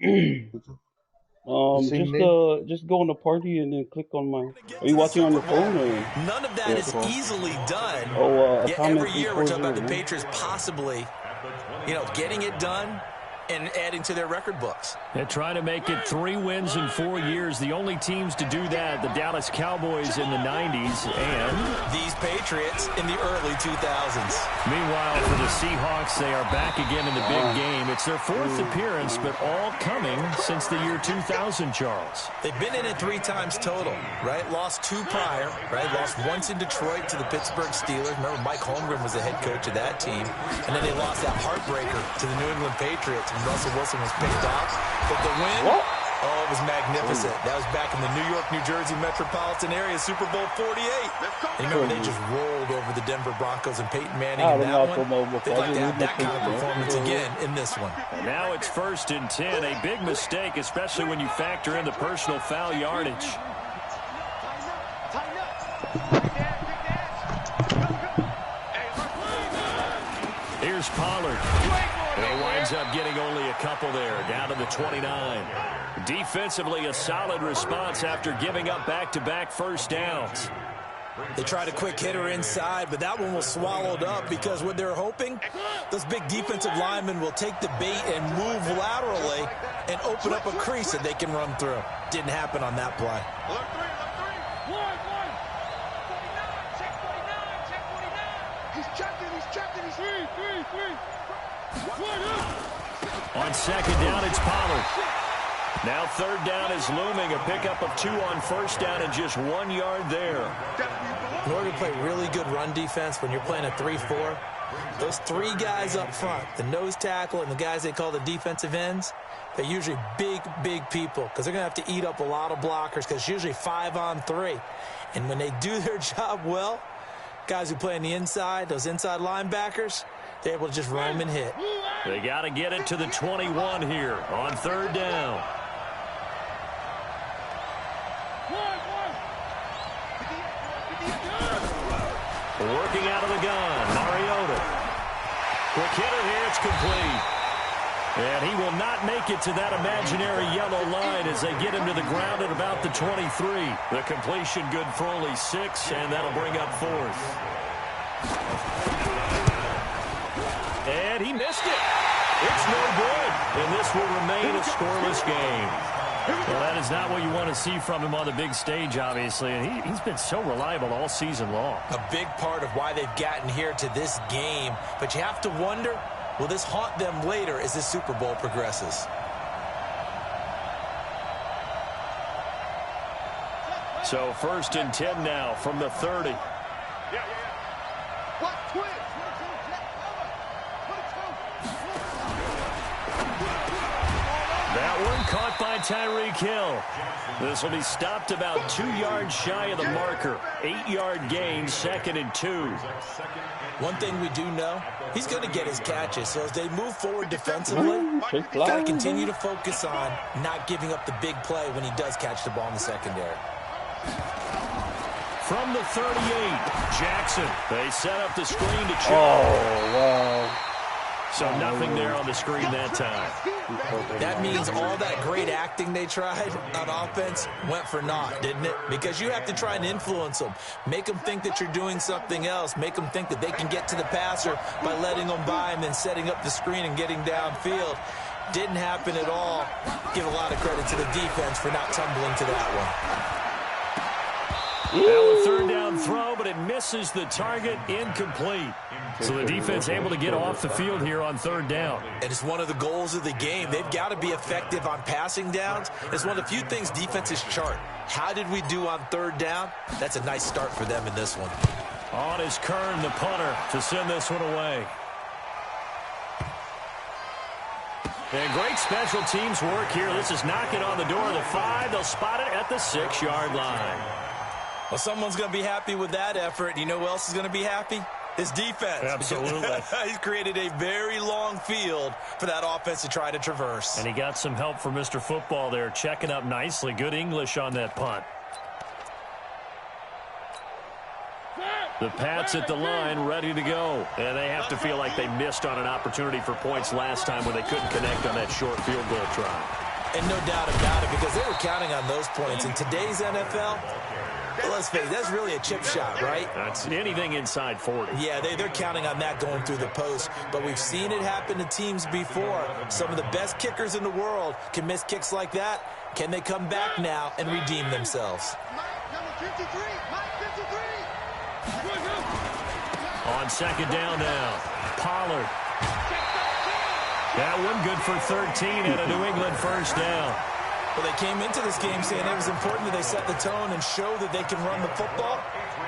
The same name? Just go on the party and then click on my. Are you watching on your phone or? None of that Yeah, is phone. easily done. Oh, Yet every Atomic year we're talking about the 340, Patriots possibly, getting it done and adding to their record books. They're trying to make it 3 wins in 4 years. The only teams to do that, the Dallas Cowboys in the 90s and these Patriots in the early 2000s. Meanwhile, for the Seahawks, they are back again in the big game. It's their 4th appearance, but all coming since the year 2000, Charles. They've been in it 3 times total, right? Lost 2 prior, right? Lost once in Detroit to the Pittsburgh Steelers. Remember, Mike Holmgren was the head coach of that team. And then they lost that heartbreaker to the New England Patriots when Russell Wilson was picked off. But the win, oh, it was magnificent. That was back in the New York, New Jersey metropolitan area, Super Bowl 48. And remember, they just rolled over the Denver Broncos and Peyton Manning in that one. They'd like to have that kind of performance again in this one. And now it's 1st and 10, a big mistake, especially when you factor in the personal foul yardage. Here's Pollard. And he winds up getting only a couple there, down to the 29. Defensively, a solid response after giving up back-to-back first downs. They tried a quick hitter inside, but that one was swallowed up because what they're hoping, those big defensive linemen will take the bait and move laterally and open up a crease that they can run through. Didn't happen on that play. On 2nd down, it's Pollard. Now 3rd down is looming. A pickup of 2 on 1st down and just 1 yard there. In order to play really good run defense when you're playing a 3-4, those 3 guys up front, the nose tackle and the guys they call the defensive ends, they're usually big, big people because they're going to have to eat up a lot of blockers because it's usually 5 on 3. And when they do their job well, guys who play on the inside, those inside linebackers, they're able to just roam and hit. They got to get it to the 21 here on 3rd down. Working out of the gun, Mariota. Quick hitter here, it's complete. And he will not make it to that imaginary yellow line as they get him to the ground at about the 23. The completion good for only 6, and that'll bring up 4th. And he missed it. It's no good. And this will remain a scoreless game. Well, that is not what you want to see from him on the big stage, obviously. And he's been so reliable all season long. A big part of why they've gotten here to this game. But you have to wonder, will this haunt them later as this Super Bowl progresses? So 1st and 10 now from the 30. That one caught by Tyreek Hill. This will be stopped about 2 yards shy of the marker. 8-yard gain, 2nd and 2. One thing we do know, he's going to get his catches. So as they move forward defensively, got to continue to focus on not giving up the big play when he does catch the ball in the secondary. From the 38, Jackson. They set up the screen to Chubb. Oh, wow. So nothing there on the screen that time. That means all that great acting they tried on offense went for naught, didn't it? Because you have to try and influence them. Make them think that you're doing something else. Make them think that they can get to the passer by letting them by and then setting up the screen and getting downfield. Didn't happen at all. Give a lot of credit to the defense for not tumbling to that one. Now a 3rd down throw, but it misses the target, incomplete. So the defense able to get off the field here on 3rd down. And it's one of the goals of the game. They've got to be effective on passing downs. It's one of the few things defenses chart. How did we do on 3rd down? That's a nice start for them in this one. On is Kern, the punter, to send this one away. And great special teams work here. This is knocking on the door of the 5. They'll spot it at the 6-yard line. Well, someone's going to be happy with that effort. You know who else is going to be happy? His defense. Absolutely. He's created a very long field for that offense to try to traverse. And he got some help from Mr. Football there, checking up nicely. Good English on that punt. The Pats at the line, ready to go. And they have to feel like they missed on an opportunity for points last time when they couldn't connect on that short field goal try. And no doubt about it, because they were counting on those points. In today's NFL, let's face it, that's really a chip shot, right? That's anything inside 40. Yeah, they're counting on that going through the post. But we've seen it happen to teams before. Some of the best kickers in the world can miss kicks like that. Can they come back now and redeem themselves? On second down now, Pollard. That one good for 13 and a New England first down. Well, they came into this game saying it was important that they set the tone and show that they can run the football.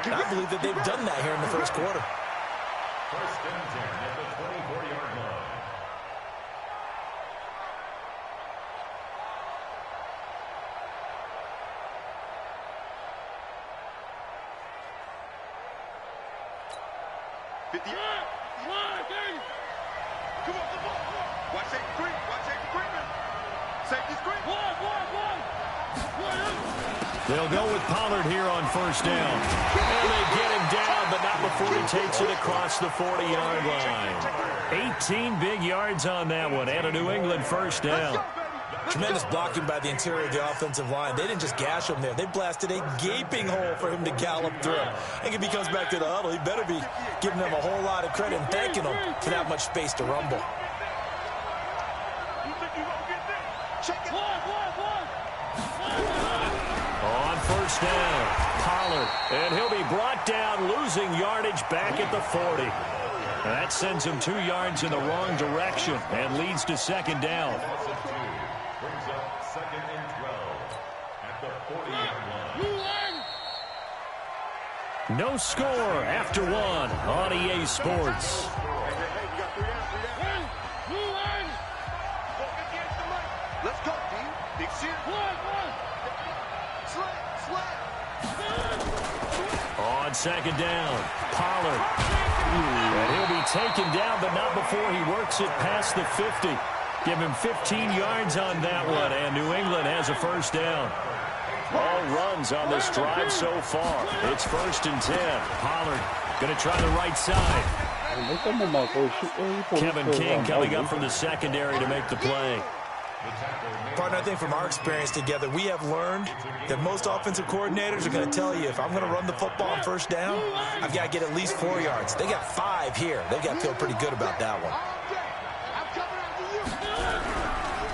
And I believe that they've done that here in the first quarter. First and 10 at the 24-yard line. Come on, come on. Watch safety screen. Watch safety screen. Safety screen. They'll go with Pollard here on first down. And they get him down, but not before he takes it across the 40-yard line. 18 big yards on that one, and a New England first down. Tremendous blocking by the interior of the offensive line. They didn't just gash him there. They blasted a gaping hole for him to gallop through. I think if he comes back to the huddle, he better be giving them a whole lot of credit and thanking them for that much space to rumble. On first down, Pollard. And he'll be brought down, losing yardage back at the 40. That sends him 2 yards in the wrong direction and leads to second down. Brings up second and 12 at the 40-yard line. No score after one on EA Sports. Let's go, team. Big shit. On second down, Pollard. And he'll be taken down, but not before he works it past the 50. Give him 15 yards on that one, and New England has a first down. All runs on this drive so far. It's first and 10. Pollard going to try the right side. Kevin King coming up from the secondary to make the play. Partner, I think from our experience together, we have learned that most offensive coordinators are going to tell you, if I'm going to run the football on first down, I've got to get at least 4 yards. They got 5 here. They've got to feel pretty good about that one.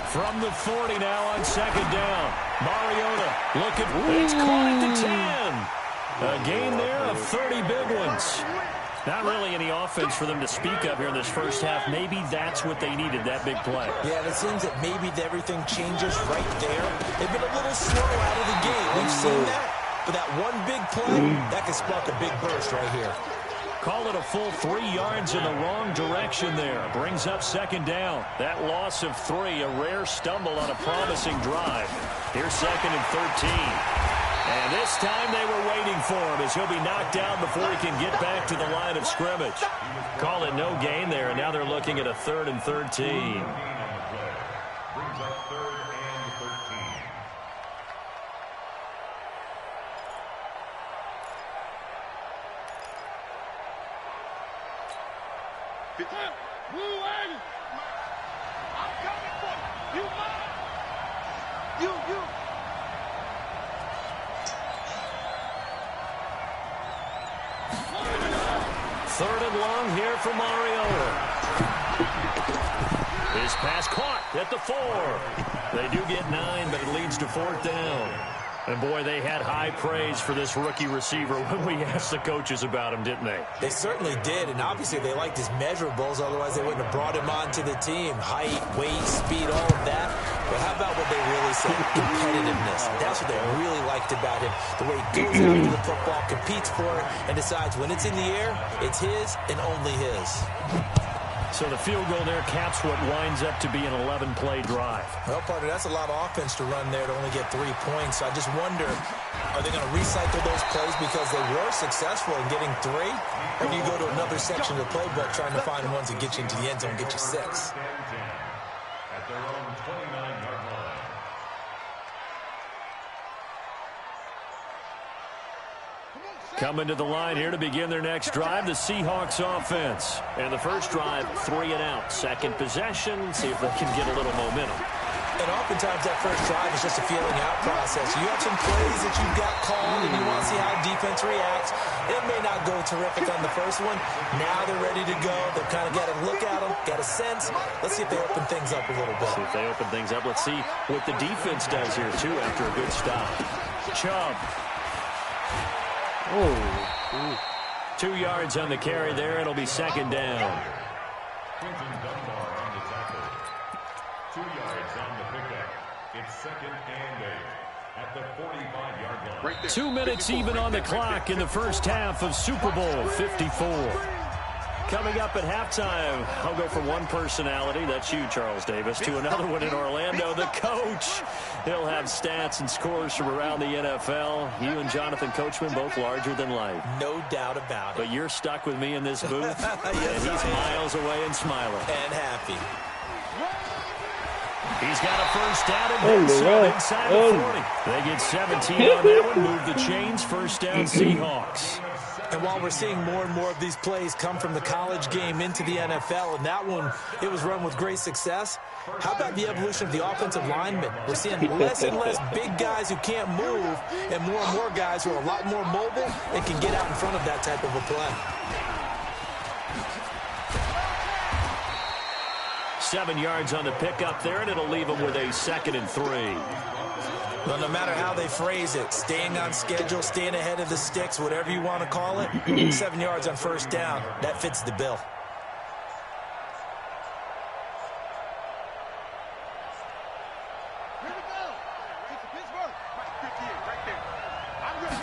From the 40 now on second down. Mariota looking. It's caught at the 10. A gain there of 30 big ones. Not really any offense for them to speak of here in this first half. Maybe that's what they needed, that big play. Yeah, and it seems that maybe everything changes right there. They've been a little slow out of the gate. We've seen that. But that one big play, that can spark a big burst right here. Call it a full 3 yards in the wrong direction there. Brings up second down. That loss of 3, a rare stumble on a promising drive. Here's second and 13. And this time they were waiting for him as he'll be knocked down before he can get back to the line of scrimmage. Call it no gain there, and now they're looking at a 3rd and 13. Brings up 3rd and 13. I'm coming for you. You. Third and long here for Mariota. His pass caught at the 4. They do get 9, but it leads to 4th down. And, boy, they had high praise for this rookie receiver when we asked the coaches about him, didn't they? They certainly did, and obviously they liked his measurables. Otherwise, they wouldn't have brought him onto the team. Height, weight, speed, all of that. But how about what they really said? Competitiveness. That's what they really liked about him. The way he goes after the football, competes for it, and decides when it's in the air, it's his and only his. So the field goal there caps what winds up to be an 11-play drive. Well, partner, that's a lot of offense to run there to only get 3 points. I just wonder, are they going to recycle those plays because they were successful in getting 3? Or do you go to another section of the playbook trying to find ones that get you into the end zone and get you 6? At their own 29-yard line. Coming to the line here to begin their next drive, the Seahawks offense. And the first drive, 3 and out. Second possession, see if they can get a little momentum. And oftentimes that first drive is just a feeling out process. You have some plays that you've got called, and you want to see how defense reacts. It may not go terrific on the first one. Now they're ready to go. They've kind of got to look at them, got a sense. Let's see if they open things up a little bit. See if they open things up. Let's see what the defense does here, too, after a good stop. Chubb. Oh. 2 yards on the carry there. It'll be second down. Quinton Dunbar on the tackle. 2 yards on the pickup. It's second and 8 at the 45-yard line. 2 minutes even on the clock in the first half of Super Bowl 54. Coming up at halftime, I'll go from one personality, that's you, Charles Davis, to another one in Orlando, the coach. He'll have stats and scores from around the NFL. You and Jonathan Coachman, both larger than life. No doubt about it. But you're stuck with me in this booth, Yes, and he's miles away and smiling. And happy. He's got a first down and then some inside the 40. They get 17 on that one, move the chains, first down Seahawks. And while we're seeing more and more of these plays come from the college game into the NFL, and that one, it was run with great success, how about the evolution of the offensive linemen? We're seeing less and less big guys who can't move and more guys who are a lot more mobile and can get out in front of that type of a play. 7 yards on the pickup there, and it'll leave them with a 2nd and 3. Well, no matter how they phrase it, staying on schedule, staying ahead of the sticks, whatever you want to call it, 7 yards on first down, that fits the bill. Here we go. It's Pittsburgh. Right, 58, right there. I'm ready.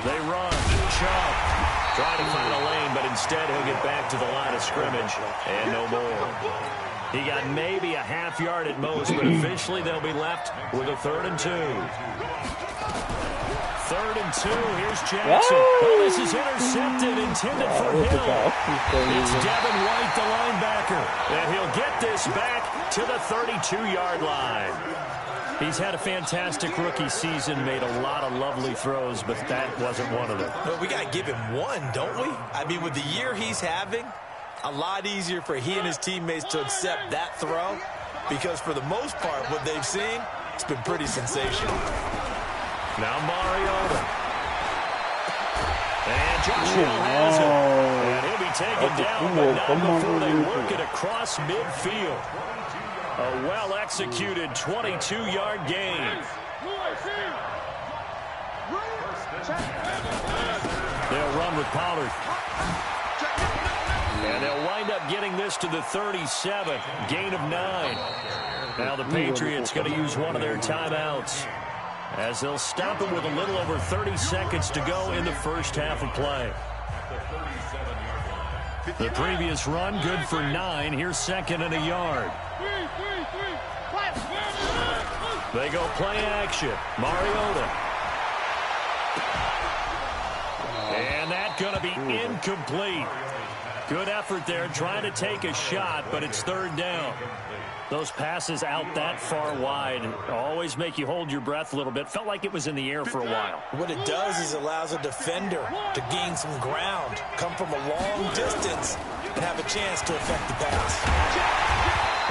They run. Chubb trying to find a lane, but instead he'll get back to the line of scrimmage and no more. He got maybe a half yard at most, but officially they'll be left with a 3rd and 2. 3rd and 2. Here's Jackson. Oh, this is intercepted, intended for Hill. It's Devin White, the linebacker, and he'll get this back to the 32-yard line. He's had a fantastic rookie season, made a lot of lovely throws, but that wasn't one of them. No, we got to give him one, don't we? I mean, with the year he's having, a lot easier for he and his teammates to accept that throw, because for the most part, what they've seen, it's been pretty sensational. Now Mariota. And Josh Hill has it. And he'll be taken down, but not before they work it across midfield. A well-executed 22-yard gain. They'll run with Pollard. And they'll wind up getting this to the 37. Gain of 9. Now the Patriots going to use one of their timeouts, as they'll stop it with a little over 30 seconds to go in the first half of play. The previous run, good for 9. Here's 2nd and a yard. They go play action. Mariota. And that's going to be incomplete. Good effort there, trying to take a shot, but it's 3rd down. Those passes out that far wide always make you hold your breath a little bit. Felt like it was in the air for a while. What it does is it allows a defender to gain some ground, come from a long distance, and have a chance to affect the pass.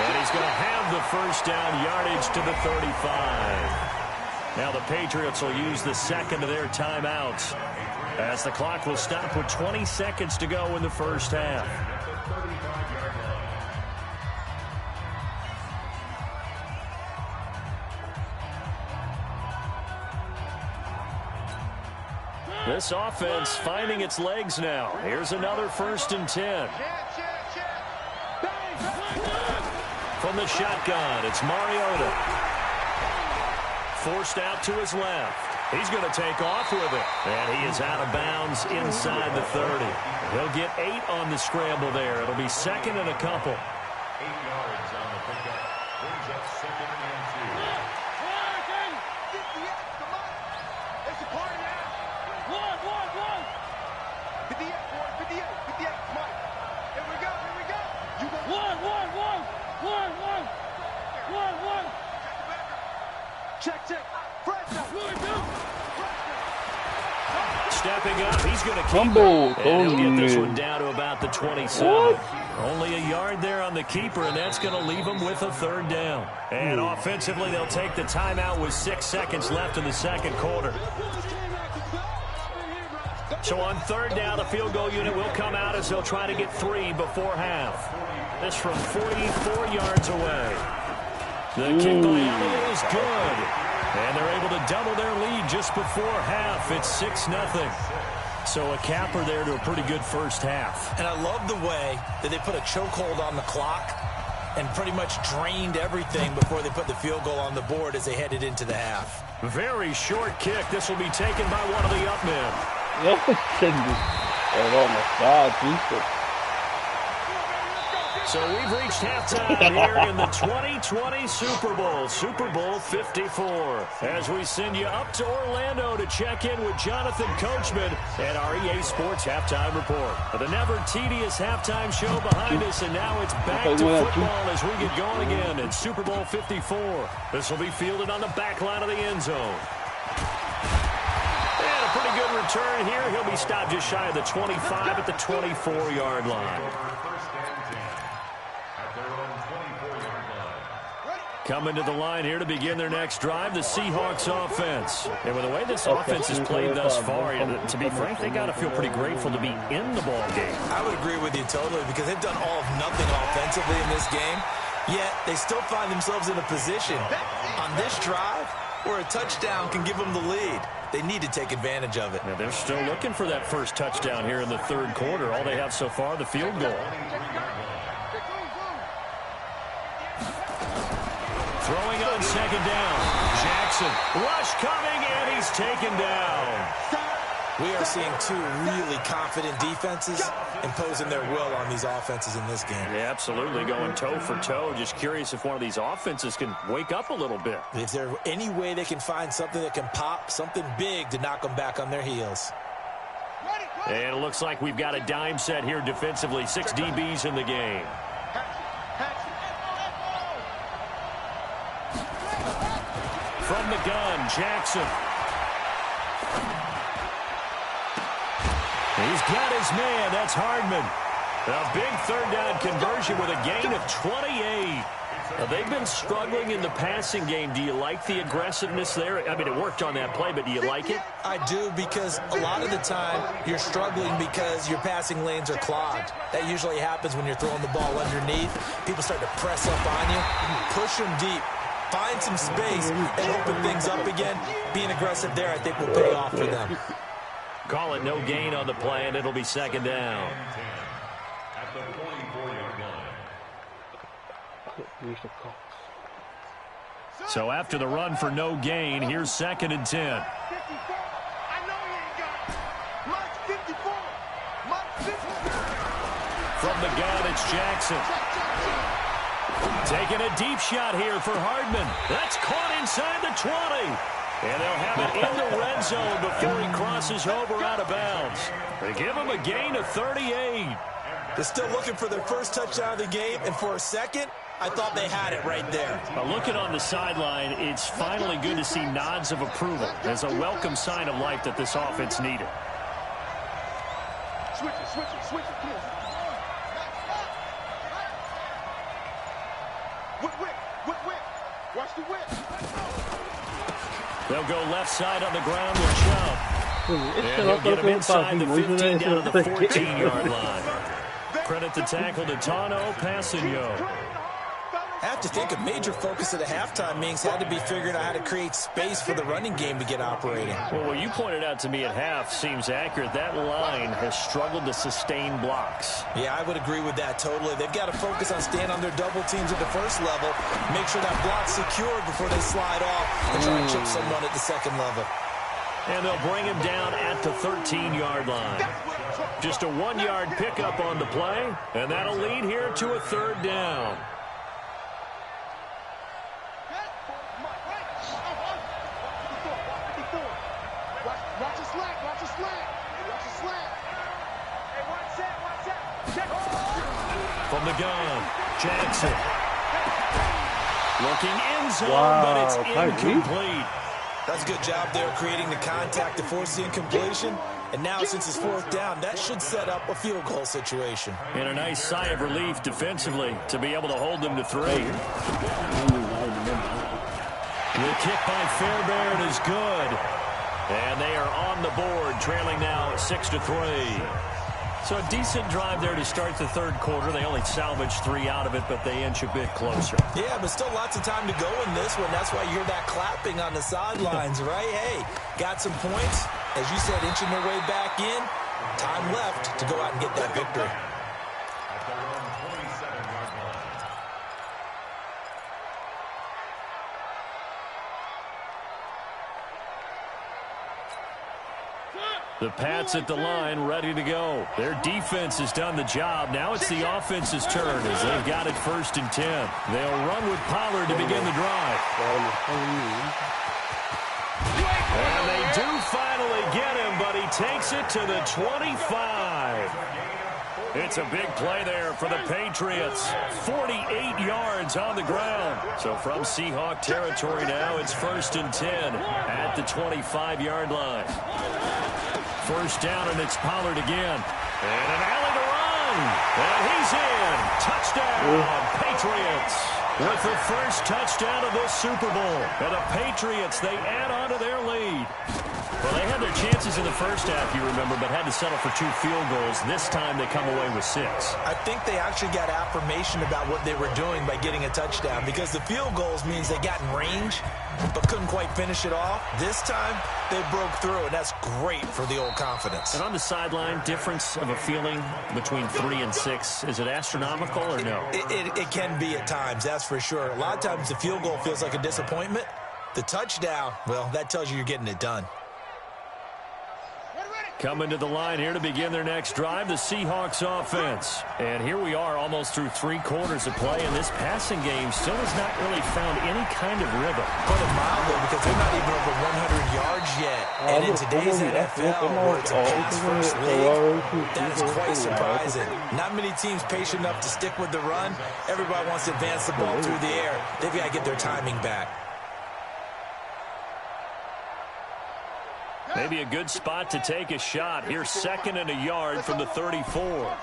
And he's going to have the first down yardage to the 35. Now the Patriots will use the 2nd of their timeouts, as the clock will stop with 20 seconds to go in the first half. This offense finding its legs now. Here's another 1st and 10. From the shotgun, it's Mariota. Forced out to his left. He's going to take off with it. And he is out of bounds inside the 30. He'll get 8 on the scramble there. It'll be 2nd and a couple. 8 yards on the pickup. Brings up 2nd and 2. It's a party now. 58, boy, 58, come on. Here we go. You go. Check. Fresh. stepping up. He's going to keep Fumble. it. And he'll get this one down to about the 27. Only a yard there on the keeper, and that's going to leave him with a 3rd down. And offensively, they'll take the timeout with 6 seconds left in the second quarter. So on 3rd down, the field goal unit will come out as they'll try to get 3 before half. This from 44 yards away. The kick by Elliott is good. And they're able to double their lead just before half. It's 6-0. So a capper there to a pretty good first half. And I love the way that they put a chokehold on the clock and pretty much drained everything before they put the field goal on the board as they headed into the half. Very short kick. This will be taken by one of the up men. Oh my God, Jesus. So we've reached halftime here in the 2020 Super Bowl, Super Bowl 54. As we send you up to Orlando to check in with Jonathan Coachman at our EA Sports Halftime Report. The never tedious halftime show behind us, and now it's back to football as we get going again in Super Bowl 54. This will be fielded on the back line of the end zone. And a pretty good return here. He'll be stopped just shy of the 25 at the 24-yard line. Coming to the line here to begin their next drive, the Seahawks offense. And with the way this offense has played thus far, to be frank, they got to feel pretty grateful to be in the ball game. I would agree with you totally because they've done all of nothing offensively in this game, yet they still find themselves in a position on this drive where a touchdown can give them the lead. They need to take advantage of it. Now they're still looking for that first touchdown here in the 3rd quarter. All they have so far, the field goal. Throwing on 2nd down. Jackson. Rush coming, and he's taken down. We are seeing 2 really confident defenses imposing their will on these offenses in this game. Yeah, absolutely, going toe for toe. Just curious if one of these offenses can wake up a little bit. Is there any way they can find something that can pop, something big to knock them back on their heels? And it looks like we've got a dime set here defensively. 6 DBs in the game. From the gun, Jackson. He's got his man. That's Hardman. A big 3rd down conversion with a gain of 28. They've been struggling in the passing game. Do you like the aggressiveness there? I mean, it worked on that play, but do you like it? I do, because a lot of the time you're struggling because your passing lanes are clogged. That usually happens when you're throwing the ball underneath. People start to press up on you. Push them deep. Find some space and open things up again. Being aggressive there, I think, will pay off for them. Call it no gain on the play, and it'll be 2nd down. At the 44-yard line. So after the run for no gain, here's 2nd and 10. From the gun, it's Jackson. Taking a deep shot here for Hardman. That's caught inside the 20. And they'll have it in the red zone before he crosses over out of bounds. They give him a gain of 38. They're still looking for their first touchdown of the game, and for a second, I thought they had it right there. Looking on the sideline, it's finally good to see nods of approval as a welcome sign of life that this offense needed. Switch it, please. Whip. Watch the whip. They'll go left side on the ground with Chubb. And he'll get him inside the 15 down to the 14-yard line. Credit the tackle to Tano Passigno. I have to think a major focus of the halftime meetings had to be figuring out how to create space for the running game to get operating. Well, what you pointed out to me at half seems accurate. That line has struggled to sustain blocks. Yeah, I would agree with that totally. They've got to focus on staying on their double teams at the first level, make sure that block's secured before they slide off and try to chip someone at the second level. And they'll bring him down at the 13-yard line. Just a 1-yard pickup on the play, and that'll lead here to a 3rd down. From the gun, Jackson. Looking end zone, but it's incomplete. That's a good job there creating the contact to force the incompletion. And now, since it's 4th down, that should set up a field goal situation. And a nice sigh of relief defensively to be able to hold them to 3. The kick by Fairbairn is good. And they are on the board, trailing now 6-3. So a decent drive there to start the 3rd quarter. They only salvaged 3 out of it, but they inch a bit closer. Yeah, but still lots of time to go in this one. That's why you hear that clapping on the sidelines, right? Hey, got some points. As you said, inching their way back in. Time left to go out and get that victory. At their own 27-yard line. The Pats at the line, ready to go. Their defense has done the job. Now it's the offense's turn as they've got it 1st and 10. They'll run with Pollard to begin the drive. And they do finally get him, but he takes it to the 25. It's a big play there for the Patriots. 48 yards on the ground. So from Seahawk territory now, it's 1st and 10 at the 25-yard line. 1st down, and it's Pollard again. And an alley to run. And he's in. Touchdown, Patriots. With the first touchdown of this Super Bowl. And the Patriots, they add on to their lead. Well, they had their chances in the first half, you remember, but had to settle for 2 field goals. This time they come away with 6. I think they actually got affirmation about what they were doing by getting a touchdown, because the field goals means they got in range but couldn't quite finish it off. This time they broke through, and that's great for the old confidence. And on the sideline, difference of a feeling between 3 and 6, is it astronomical or no? It can be at times, that's for sure. A lot of times the field goal feels like a disappointment. The touchdown, well, that tells you you're getting it done. Coming to the line here to begin their next drive, the Seahawks offense. And here we are almost through 3 quarters of play, and this passing game still has not really found any kind of rhythm. Put it mildly, because they're not even over 100 yards yet. And in today's NFL, where it's a pass-first league, that is quite surprising. Not many teams patient enough to stick with the run. Everybody wants to advance the ball through the air. They've got to get their timing back. Maybe a good spot to take a shot. Here's 2nd and a yard from the 34.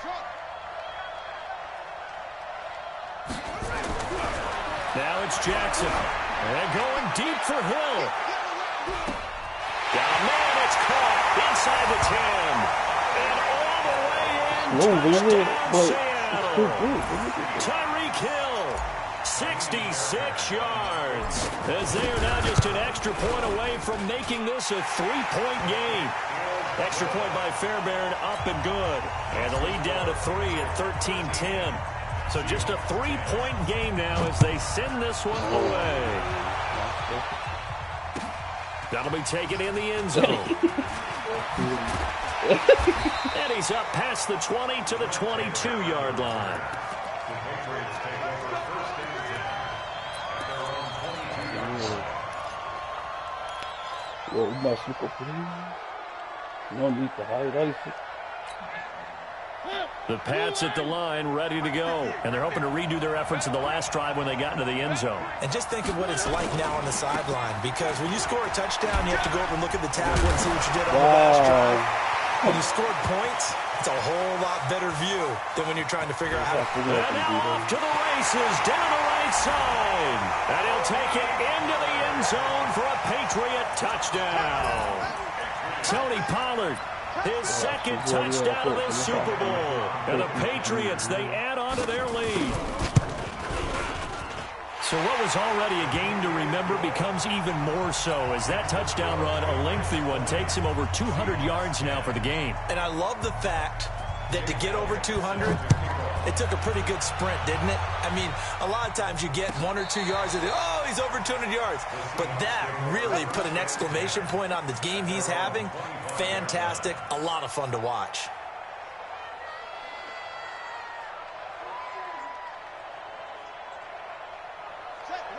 Now it's Jackson. And going deep for Hill. Got a man, it's caught inside the 10. And all the way in, touchdown, Seattle. Tyreek Hill. 66 yards, as they are now just an extra point away from making this a 3-point game. Extra point by Fairbairn, up and good. And the lead down to 3 at 13-10. So just a 3-point game now as they send this one away. That'll be taken in the end zone. And he's up past the 20 to the 22-yard line. No need to highlight it. The Pats at the line, ready to go. And they're hoping to redo their efforts in the last drive when they got into the end zone. And just think of what it's like now on the sideline, because when you score a touchdown, you have to go over and look at the tablet and see what you did on the last drive. When you scored points, it's a whole lot better view than when you're trying to figure out how to... And now off to the races, down the right side. And he'll take it into the end zone for a Patriot touchdown. Tony Pollard, his 2nd touchdown of this Super Bowl. And the Patriots, they add on to their lead. So what was already a game to remember becomes even more so as that touchdown run, a lengthy one, takes him over 200 yards now for the game. And I love the fact that to get over 200, it took a pretty good sprint, didn't it? I mean, a lot of times you get 1 or 2 yards and, oh, he's over 200 yards. But that really put an exclamation point on the game he's having. Fantastic. A lot of fun to watch.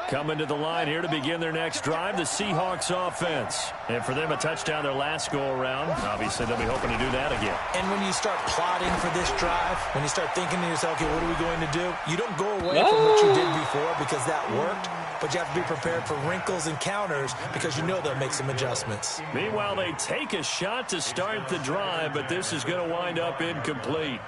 Coming to the line here to begin their next drive, the Seahawks offense. And for them, a touchdown their last go-around. Obviously, they'll be hoping to do that again. And when you start plotting for this drive, when you start thinking to yourself, okay, what are we going to do? You don't go away from what you did before because that worked. but you have to be prepared for wrinkles and counters because you know they'll make some adjustments. Meanwhile, they take a shot to start the drive, but this is going to wind up incomplete.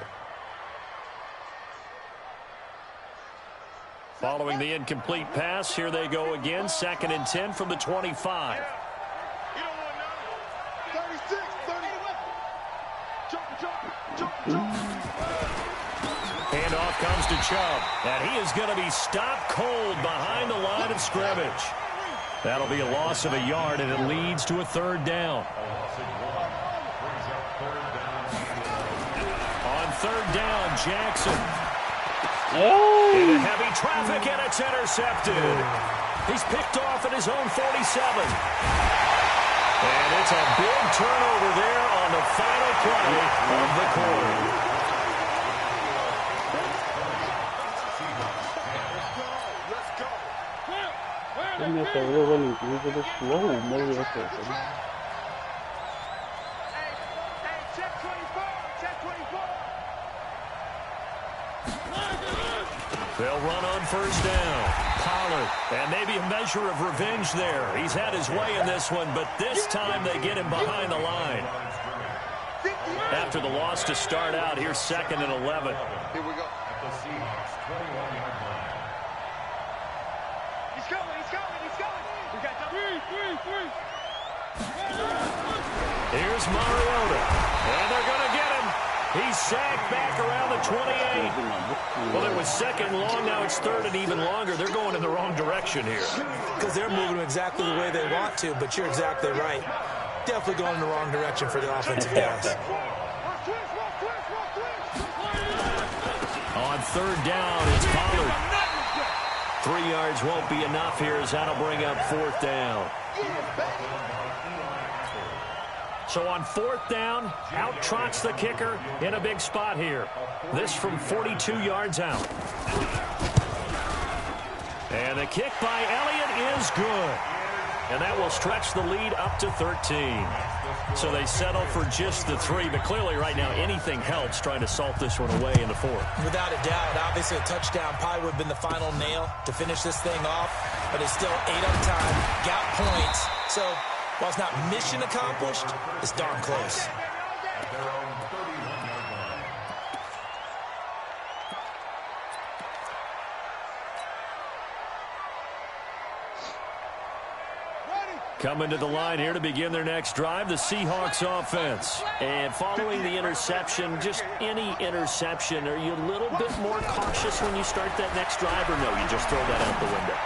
Following the incomplete pass, here they go again. 2nd and 10 from the 25. Handoff comes to Chubb, and he is going to be stopped cold behind the line of scrimmage. That'll be a loss of a yard, and it leads to a 3rd down. On 3rd down, Jackson. Into heavy traffic, and it's intercepted. He's picked off at his own 47. And it's a big turnover there on the final play of the quarter. They'll run on 1st down. Pollard, and maybe a measure of revenge there. He's had his way in this one, but this time they get him behind the line. After the loss to start out, here's 2nd and 11. Here we go. At the Seahawks 21-yard line. He's going. We got three. Here's Mariota, and they're going to get him. He's sacked back around the 28. Well, it was 2nd long. Now it's 3rd and even longer. They're going in the wrong direction here. Because they're moving exactly the way they want to, but you're exactly right. Definitely going in the wrong direction for the offensive guys. On 3rd down, it's Pollard. 3 yards won't be enough here as that'll bring up 4th down. So on 4th down, out trots the kicker in a big spot here. This from 42 yards out. And the kick by Elliott is good. And that will stretch the lead up to 13. So they settle for just the 3, but clearly right now anything helps trying to salt this one away in the 4th. Without a doubt, obviously a touchdown probably would have been the final nail to finish this thing off, but it's still 8 on time, got points. So while it's not mission accomplished, it's darn close. At their own 31-yard line. Coming to the line here to begin their next drive, the Seahawks offense. And following the interception, just any interception, are you a little bit more cautious when you start that next drive, or no, you just throw that out the window?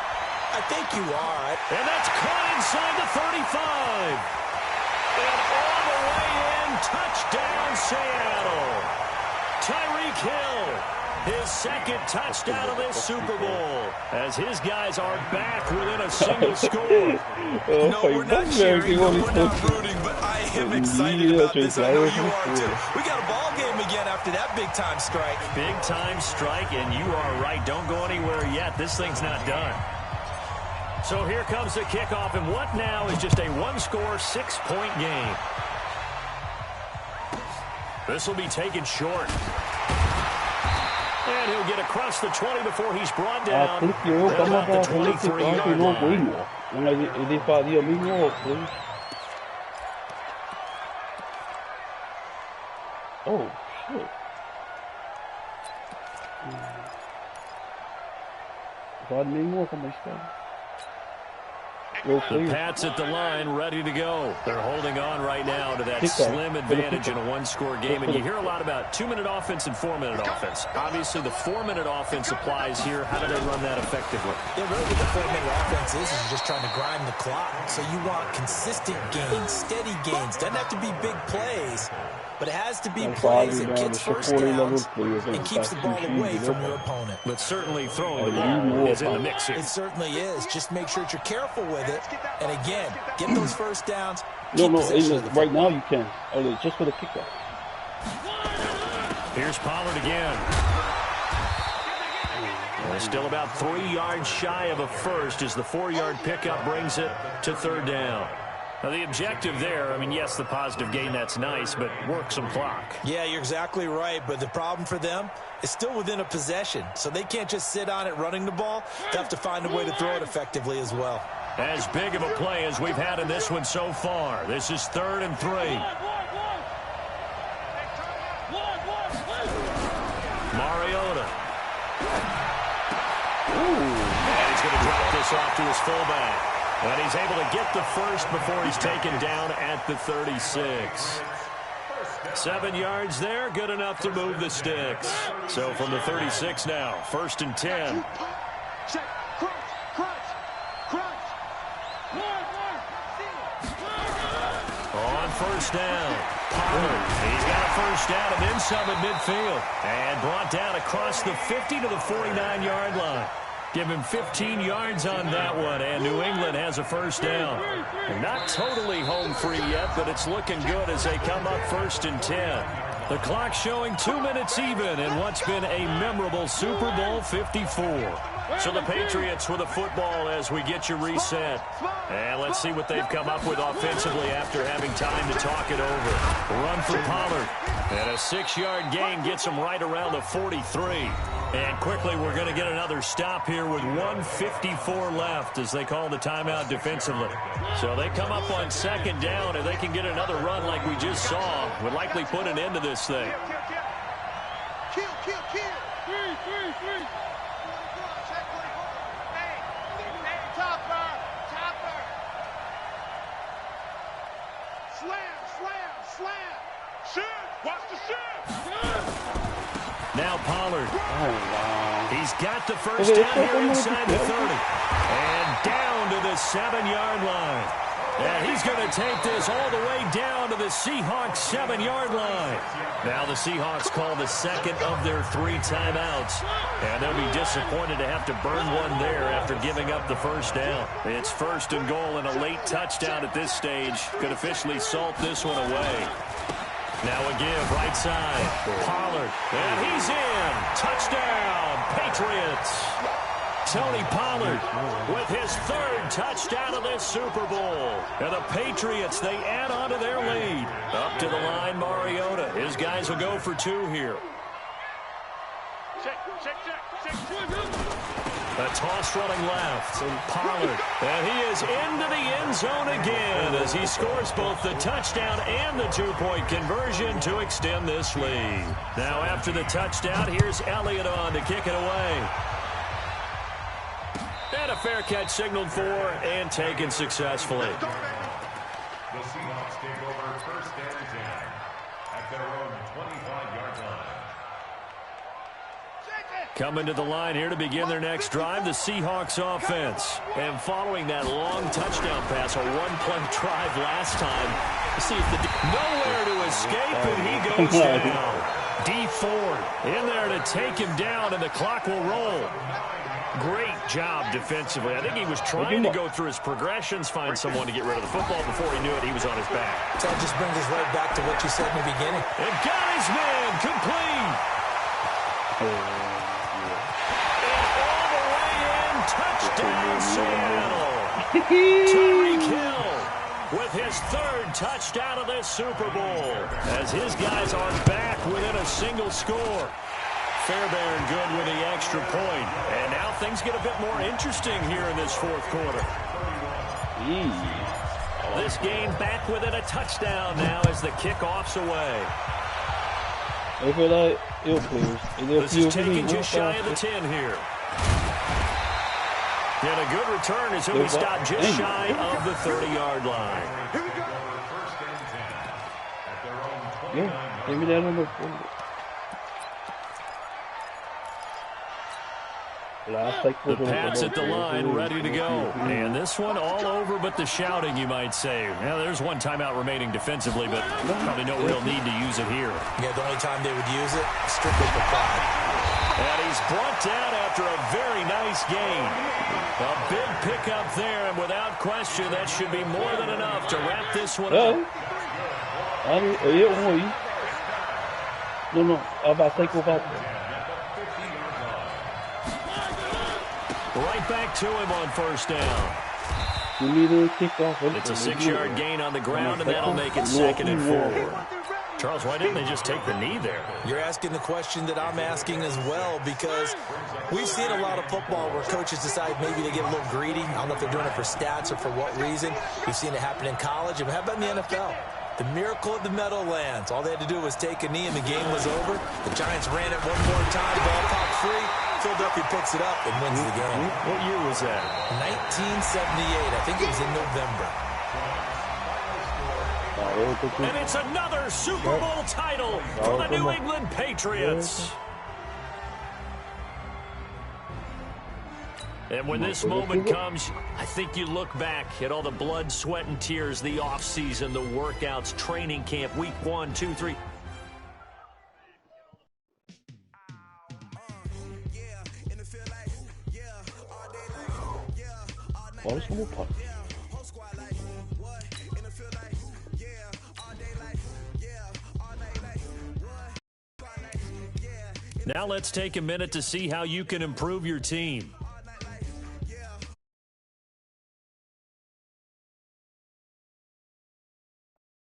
I think you are. And that's caught inside the 35. And all the way in, touchdown Seattle. Tyreek Hill, his 2nd touchdown of this Super Bowl, as his guys are back within a single score. No, we're not cheering, no, we're not rooting, but I am excited about this. I know you are too. We got a ball game again after that big-time strike. Big-time strike, and you are right. Don't go anywhere yet. This thing's not done. So here comes the kickoff, and what now is just a 1-score, 6-point game. This will be taken short. And he'll get across the 20 before he's brought down. About the 23-yard line. Oh, shit. Pode nenhuma como está. The Pats at the line, ready to go. They're holding on right now to that slim advantage in a 1-score game. And you hear a lot about 2-minute offense and 4-minute offense. Obviously, the 4-minute offense applies here. How do they run that effectively? Yeah, really what the 4-minute offense is just trying to grind the clock. So you want consistent gains, steady gains. Doesn't have to be big plays, but it has to be plays that gets first downs and keeps the ball away from your opponent. But certainly throwing the ball is in the mix here. It certainly is. Just make sure that you're careful with it. And again, get those first downs. No, right now you can. Just for the kickoff. Here's Pollard again. Well, still about 3 yards shy of a first as the 4-yard pickup brings it to 3rd down. Now, the objective there, I mean, yes, the positive gain, that's nice, but work some clock. Yeah, you're exactly right, but the problem for them is still within a possession, so they can't just sit on it running the ball. They have to find a way to throw it effectively as well. As big of a play as we've had in this one so far. This is 3rd and 3. Mariota. And he's going to drop this off to his fullback. And he's able to get the first before he's taken down at the 36. 7 yards there, good enough to move the sticks. So from the 36 now, 1st and 10. On 1st down, Pollard. He's got a 1st down and then some at midfield. And brought down across the 50 to the 49-yard line. Give him 15 yards on that one, and New England has a 1st down. They're not totally home free yet, but it's looking good as they come up 1st and 10. The clock showing 2 minutes even in what's been a memorable Super Bowl 54. So the Patriots with a football as we get you reset. And let's see what they've come up with offensively after having time to talk it over. Run for Pollard. And a 6-yard gain gets him right around the 43. And quickly we're going to get another stop here with 1:54 left as they call the timeout defensively. So they come up on 2nd down, and they can get another run like we just saw. Would likely put an end to this thing. Kill. Topper. Slam. Shoot. Watch the shoot. Now Pollard. Oh, wow. He's got the 1st down here inside the 30. And down to the 7-yard line. And he's going to take this all the way down to the Seahawks 7-yard line. Now the Seahawks call the 2nd of their 3 timeouts. And they'll be disappointed to have to burn one there after giving up the 1st down. It's 1st and goal and a late touchdown at this stage. Could officially salt this one away. Now a give right side. Pollard. And he's in. Touchdown, Patriots. Tony Pollard with his 3rd touchdown of this Super Bowl. And the Patriots, they add on to their lead. Up to the line, Mariota. His guys will go for 2 here. Check. A toss running left, and Pollard. And he is into the end zone again as he scores both the touchdown and the 2-point conversion to extend this lead. Now after the touchdown, here's Elliott on to kick it away. And a fair catch signaled for and taken successfully. The Seahawks take over 1st and 10 at their own 25-yard line. Coming to the line here to begin their next drive, the Seahawks offense. And following that long touchdown pass, a 1-play drive last time, see if nowhere to escape, and he goes down. D Ford in there to take him down, and the clock will roll. Great job defensively. I think he was trying to go through his progressions, find someone to get rid of the football. Before he knew it, he was on his back. That just brings us right back to what you said in the beginning. And got his man complete. Touchdown, Seattle. Tyreek Hill with his 3rd touchdown of this Super Bowl as his guys are back within a single score. Fairbairn good with the extra point. And now things get a bit more interesting here in this 4th quarter. This game back within a touchdown now as the kickoff's away. This is taken just shy of the 10 here. And a good return as he'll be stopped just shy of the 30-yard line. Here we go. 1st and 10 at their own 29-yard line. Give me that number. The Pats at the line, ready to go. And this one all over but the shouting, you might say. Now, there's one timeout remaining defensively, but probably no real need to use it here. Yeah, the only time they would use it, strictly for pride. And he's brought down after a very nice gain. A big pickup there, and without question, that should be more than enough to wrap this one up. Right back to him on 1st down. We need a kickoff. It's a 6-yard gain on the ground, and that'll make it 2nd and 4. Charles, why didn't they just take the knee there? You're asking the question that I'm asking as well, because we've seen a lot of football where coaches decide maybe they get a little greedy. I don't know if they're doing it for stats or for what reason. We've seen it happen in college. And how about in the NFL? The miracle of the Meadowlands. All they had to do was take a knee, and the game was over. The Giants ran it one more time. Ball popped free. Philadelphia picks it up and wins the game. What year was that? 1978. I think it was in November. And it's another Super Bowl title for the New England Patriots. And when this moment comes, I think you look back at all the blood, sweat, and tears, the offseason, the workouts, training camp, week 1, 2, 3. Now let's take a minute to see how you can improve your team.